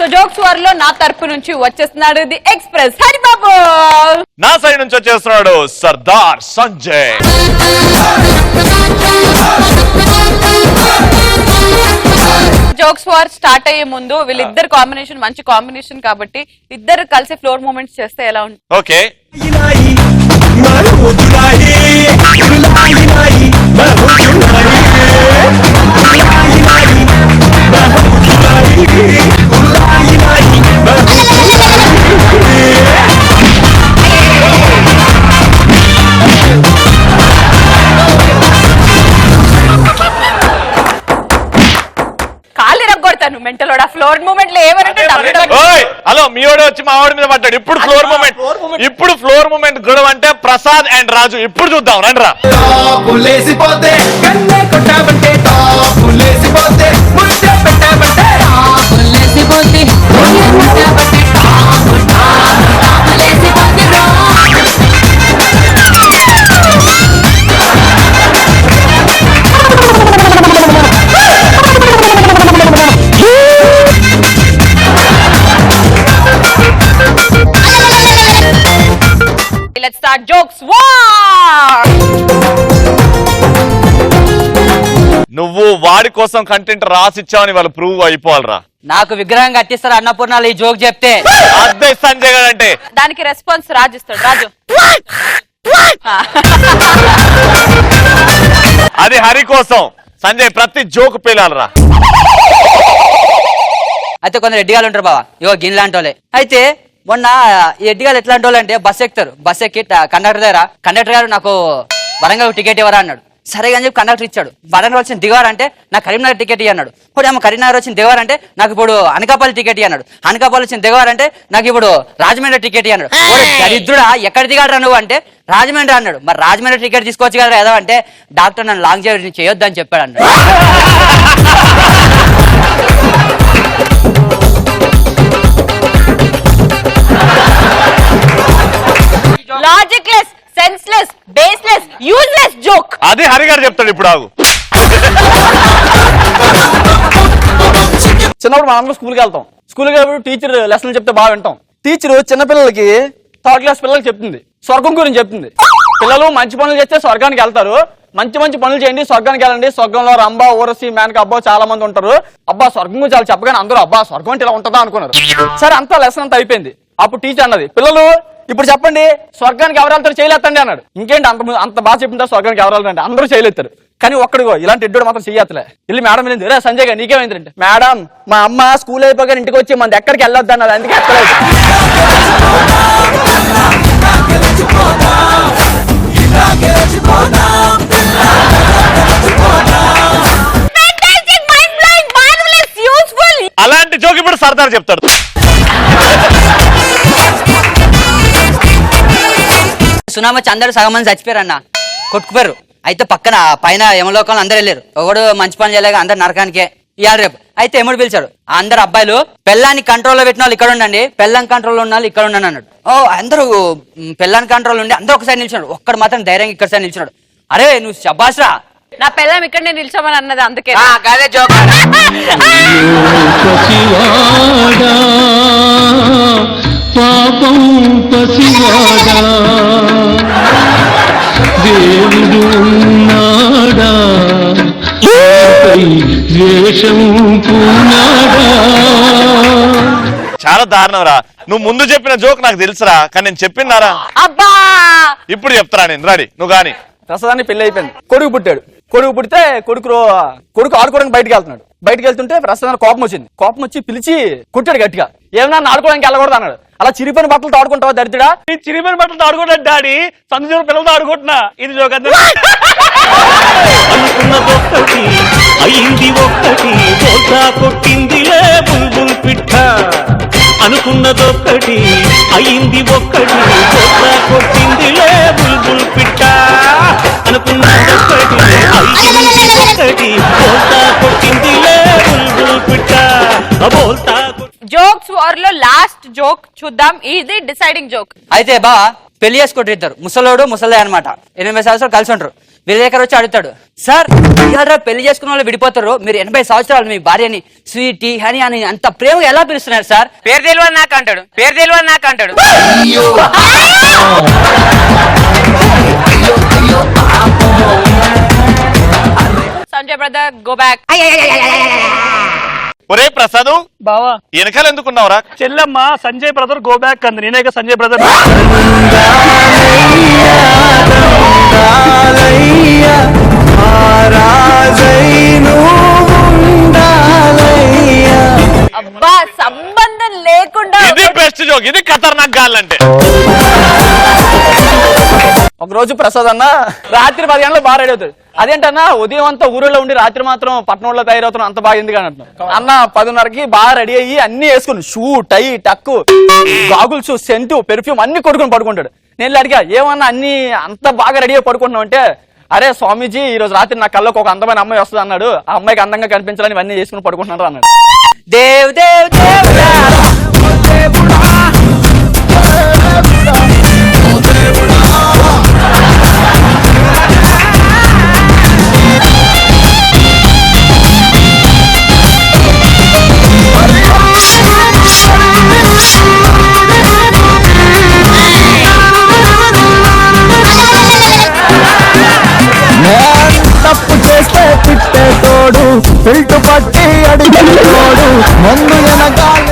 So jokes war లో నా తరపు నుంచి వచ్చేస్తున్నాడు ది ఎక్స్ప్రెస్ హరిబాబు, నా సైడ్ నుంచి వచ్చేస్తున్నాడు Sardar Sanjay. Jokes war start అయ్యే ముందు వీళ్ళిద్దరు కాంబినేషన్ మంచి కాంబినేషన్ కాబట్టి ఇద్దరు కలిసి ఫ్లోర్ మూమెంట్స్ చేస్తే ఎలా ఉంటుంది? ఓకే. కాళ్ళు రగ్గొడతాను మెంటలోడా. ఫ్లోర్ మూమెంట్ లో ఏమనంటే హలో మీ వాడు వచ్చి మా వాడి మీద పడ్డాడు. ఇప్పుడు ఫ్లోర్ మూమెంట్ గొడవ అంటే ప్రసాద్ అండ్ రాజు. ఇప్పుడు చూద్దాం రండి రా. Let's start jokes war. నువ్వు వాడి కోసం కంటెంట్ రాసిచ్చావని వాళ్ళు ప్రూవ్ అయిపోవాలరా. నాకు విగ్రహం కట్టిస్తారు అన్నపూర్ణాలు ఈ జోక్ చెప్తే. అదే సంజయ్ గారు అంటే దానికి రెస్పాన్స్ రాజు ఇస్తాడు. రాజు అది హరి కోసం. సంజయ్ ప్రతి జోక్ పేలాలరా. అయితే కొందరు ఎడ్డిగాలు ఉంటారు బావా, ఇగో గిన్నెలాంటి వాళ్ళే. అయితే మొన్న ఈ ఎడ్డిగాలు ఎట్లాంటి వాళ్ళు అంటే బస్ ఎక్కుతారు. బస్ ఎక్కి కండక్టర్ దగ్గర, కండక్టర్ గారు నాకు వరంగల్ టికెట్ ఇవ్వరా అన్నాడు. సరే అని చెప్పి కండక్టర్ ఇచ్చాడు. వరంగల్ వచ్చిన దిగవారంటే నాకు కరీంనగర్ టికెట్ ఇవ్వ అన్నాడు. ఇప్పుడు ఏమో కరీంనగర్ వచ్చిన దిగవారంటే నాకు ఇప్పుడు అనకాపల్లి టికెట్ అన్నాడు. అనకాపల్లి వచ్చిన దిగవారంటే నాకు ఇప్పుడు రాజమండ్రి టికెట్ అన్నాడు. దరిద్రుడా ఎక్కడ దిగాడు నువ్వు అంటే రాజమండ్రి అన్నాడు. మరి రాజమండ్రి టికెట్ తీసుకోవచ్చు కదా ఏదో అంటే డాక్టర్ నన్ను లాంగ్ జర్నీ చేయొద్దు అని చెప్పాడు అన్నాడు. Logicless, senseless, baseless, useless joke. అది హరి గారు చెప్తాడు. ఇప్పుడు ఆగు. చిన్నప్పుడు మనం స్కూల్కి వెళ్తాం. స్కూల్కి వెళ్ళినప్పుడు టీచర్ లెసన్లు చెప్తే బాగా వింటాం. టీచర్ చిన్నపిల్లలకి థర్డ్ క్లాస్ పిల్లలకి చెప్తుంది, స్వర్గం గురించి చెప్తుంది. పిల్లలు మంచి పనులు చేస్తే స్వర్గానికి వెళ్తారు, మంచి మంచి పనులు చేయండి స్వర్గానికి వెళ్ళండి. స్వర్గంలో రంభ, ఊరసి, మేనక, అబ్బా చాలా మంది ఉంటారు. అబ్బా స్వర్గం గురించి చాలా చెప్పగానే అందరూ అబ్బా స్వర్గం అంటే ఇలా ఉంటుందా అనుకున్నారు. సరే అంతా లెసన్ అంతా అయిపోయింది. అప్పుడు టీచర్ అన్నది, పిల్లలు ఇప్పుడు చెప్పండి స్వర్గానికి ఎవరు వెళ్తారు చేయలేతండి అన్నాడు. ఇంకేంటి అంత బాగా చెప్పిందా స్వర్గానికి ఎవరు వెళ్తారంటే అందరూ చేయలేస్తారు. కానీ ఒక్కడిగో ఇలాంటి ఎడ్డు మాత్రం చెయ్యట్లే. వెళ్ళి మేడం వెళ్ళింది, రే సంజయ్ గారు నీకేమైందంటే మేడం మా అమ్మ స్కూల్ అయిపోగా ఇంటికి వచ్చి మన ఎక్కడికి వెళ్ళొద్దు అన్నది, అందుకే ఎక్కలేదు. అలాంటి జోక్ ఇప్పుడు సర్దార్ చెప్తాడు. సునామీ వచ్చి అందరూ సగం మంది చచ్చిపోయారు అన్న, కొట్టుకుపోయారు. అయితే పక్కన పైన యమలోకంలో అందరూ వెళ్ళారు. ఒకడు మంచి పని చేయలేక అందరు నరకానికే ఇవాళ రేపు. అయితే ఎముడు పిలిచాడు అందరు అబ్బాయిలు, పెళ్ళాన్ని కంట్రోల్లో పెట్టిన వాళ్ళు ఇక్కడ ఉండండి, పెళ్ళాం కంట్రోల్లో ఉన్న వాళ్ళు ఇక్కడ ఉండండి అన్నాడు. అందరూ పెళ్ళాన్ని కంట్రోల్ ఉండి అందరూ ఒకసారి నిల్చున్నాడు. ఒక్కడు మాత్రం ధైర్యంగా ఇక్కడ సారి నిల్చున్నాడు. అరే నువ్వు శబాష్రా, నా పిల్లం ఇక్కడ నేను నిల్చోమని అన్నది అందుకే. అదే జోక్. పాపం పసివాడా దేవుడు ఉన్నాడా ద్వేషం పూనాడా. చాలా దారుణం రా. నువ్వు ముందు చెప్పిన జోక్ నాకు తెలుసురా, కానీ నేను చెప్పినారా అబ్బా ఇప్పుడు చెప్తారా నేను. రాడి నువ్వు గాని. ప్రసాదాన్ని పెళ్లి అయిపోయింది. కొడుకు పుట్టాడు. కొడుకు పుడితే కొడుకు ఆడుకోవడానికి బయటకు వెళ్తున్నాడు. బయటకు వెళ్తుంటే ప్రసాదానికి కోపం వచ్చింది. కోపం వచ్చి పిలిచి కొట్టాడు గట్టిగా. ఏమన్నా ఆడుకోవడానికి వెళ్ళకూడదు అన్నాడు. అలా చిరిపోయిన బట్టలతో ఆడుకుంటావా దరిద్రుడా? ఈ చిరిపోయిన బట్టలతో ఆడుకుంటాడు డాడీ, సందులో పిల్లలతో ఆడుకుంటున్నా. ఇది జోక్. అనుకున్నదొక్కటి అయింది ఒక్కటి బోల్తా కొట్టిందిలే బుల్బుల్ పిట్ట. అనుకున్నదొక్కటి అయింది ఒక్కటి బోల్తా కొట్టిందిలే బుల్బుల్ పిట్ట. అనుకున్నదొక్కటి అయింది ఒక్కటి బోల్తా కొట్టిందిలే బుల్బుల్ పిట్ట. బోల్తా జోక్స్ వార్ లో లాస్ట్ జోక్ చూద్దాం. ఇది డిసైడింగ్ జోక్. అయితే బా పెళ్లి చేసుకుంటారు ఇద్దరు, ముసలోడు ముసలే అనమాట, 80 సంవత్సరాలు కలిసి ఉంటారు. వీళ్ళ దగ్గర వచ్చి అడుగుతాడు, సార్ ఇవాళ పెళ్లి చేసుకున్న వాళ్ళు విడిపోతారు, మీరు 80 సంవత్సరాలు మీ భార్యని స్వీటీ హనీ అని అంత ప్రేమగా ఎలా పిలుస్తున్నారు సార్? పేరు తెలియదు నాకు అంటాడు, పేరు తెలియదు నాకు అంటాడు. Sanjay brother go back. ఒరే ప్రసాద్ బావా వెనకాల ఎందుకున్నావురా? చెల్లెమ్మ సంజయ్ బ్రదర్ గో బ్యాక్ అంది, నేనే సంజయ్ బ్రదర్. అబ్బా సంబంధం లేకుండా ఇది బెస్ట్ జోక్, ఇది ఖతర్నాక్ గాలంటే. ఒక రోజు ప్రసాద్ అన్న రాత్రి 10 గంటలకు బాగా రెడీ అవుతాడు. అదేంటన్నా ఉదయం అంతా ఊరిలో ఉండి రాత్రి మాత్రం పట్టణంలో తయారవుతున్నాం, అంత బాగా ఎందుకు అని అంటున్నాం. అన్న 10:30కి బాగా రెడీ అయ్యి అన్ని వేసుకుని shoe tie tuck goggles scent perfume అన్ని కొడుకుని పడుకుంటాడు. నేను అడిగా ఏమన్నా అన్ని అంత బాగా రెడీ అయ్యి పడుకుంటున్నావు అంటే, అరే స్వామీజీ ఈ రోజు రాత్రి నా కళ్ళకు ఒక అందమైన అమ్మాయి వస్తుంది అన్నాడు, ఆ అమ్మాయికి అందంగా కనిపించాలని ఇవన్నీ చేసుకుని పడుకుంటున్నారు అన్నాడు. దేవ్ దేవ్ దేవుడా, తప్పు చేస్తే తిట్టే తోడు, పిల్టు పట్టి అడిగే తోడు, ముందు వెనకాల